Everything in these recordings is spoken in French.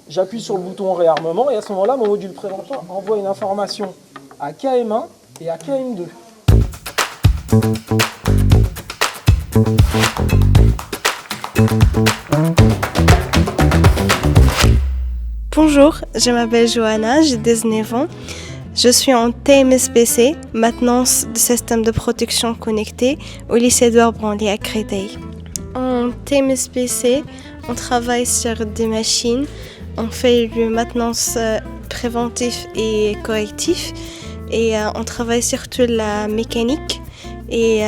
j'appuie sur le bouton réarmement et à ce moment-là, mon module préventeur envoie une information à KM1 et à KM2. Bonjour, je m'appelle Johanna, j'ai 19 ans. Je suis en TMSPC, maintenance de système de protection connecté, au lycée Édouard Branly à Créteil. En TMSPC, on travaille sur des machines, on fait le maintenance préventif et correctif et on travaille surtout la mécanique et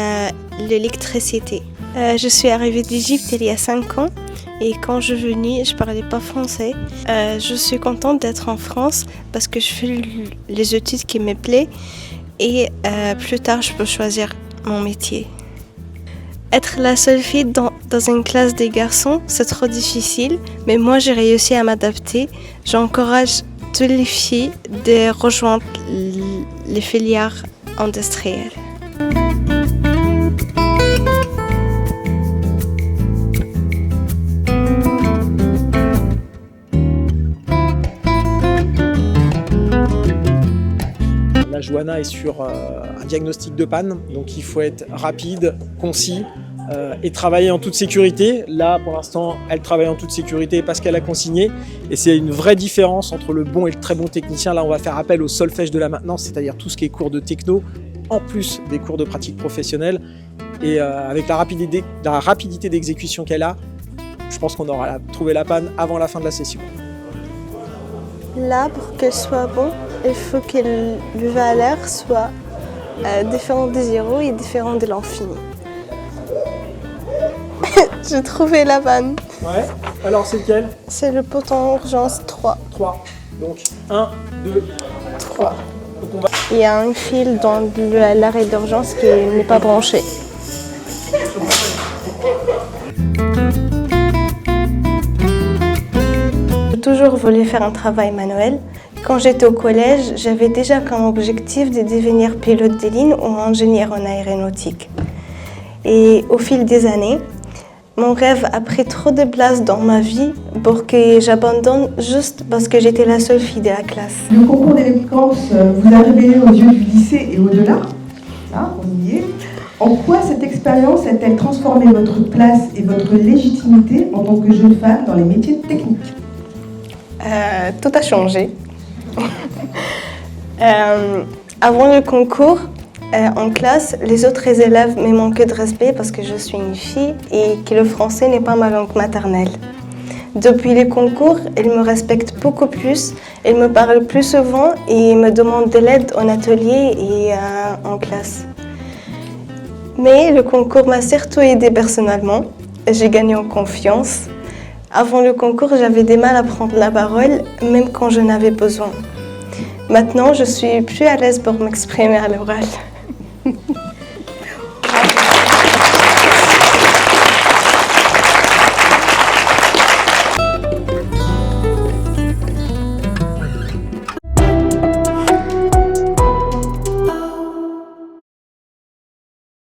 l'électricité. Je suis arrivée d'Égypte il y a 5 ans. Et quand je suis venue, je ne parlais pas français. Je suis contente d'être en France parce que je fais les études qui me plaisent et plus tard, je peux choisir mon métier. Être la seule fille dans une classe des garçons, c'est trop difficile, mais moi, j'ai réussi à m'adapter. J'encourage toutes les filles de rejoindre les filières industrielles. La Johanna est sur un diagnostic de panne, donc il faut être rapide, concis et travailler en toute sécurité. Là, pour l'instant, elle travaille en toute sécurité parce qu'elle a consigné et c'est une vraie différence entre le bon et le très bon technicien. Là, on va faire appel au solfège de la maintenance, c'est-à-dire tout ce qui est cours de techno, en plus des cours de pratique professionnelle. Et avec la rapidité d'exécution qu'elle a, je pense qu'on aura trouvé la panne avant la fin de la session. Là, pour qu'elle soit bonne, il faut que le valeur soit différent de 0 et différent de l'infini. J'ai trouvé la vanne. Ouais, alors c'est lequel? C'est le bouton urgence 3. 3. Donc 1, 2, 3. Donc on va... Il y a un fil dans l'arrêt d'urgence qui n'est pas branché. J'ai toujours voulu faire un travail manuel. Quand j'étais au collège, j'avais déjà comme objectif de devenir pilote de ligne ou ingénieur en aéronautique. Et au fil des années, mon rêve a pris trop de place dans ma vie pour que j'abandonne juste parce que j'étais la seule fille de la classe. Le concours d'élégance vous a révélé aux yeux du lycée et au-delà. Là, on y est. En quoi cette expérience a-t-elle transformé votre place et votre légitimité en tant que jeune femme dans les métiers techniques? Tout a changé. Avant le concours, en classe, les autres élèves me manquaient de respect parce que je suis une fille et que le français n'est pas ma langue maternelle. Depuis les concours, ils me respectent beaucoup plus, ils me parlent plus souvent et me demandent de l'aide en atelier et en classe. Mais le concours m'a surtout aidée personnellement. J'ai gagné en confiance. Avant le concours, j'avais des mal à prendre la parole, même quand je n'avais besoin. Maintenant, je suis plus à l'aise pour m'exprimer à l'oral.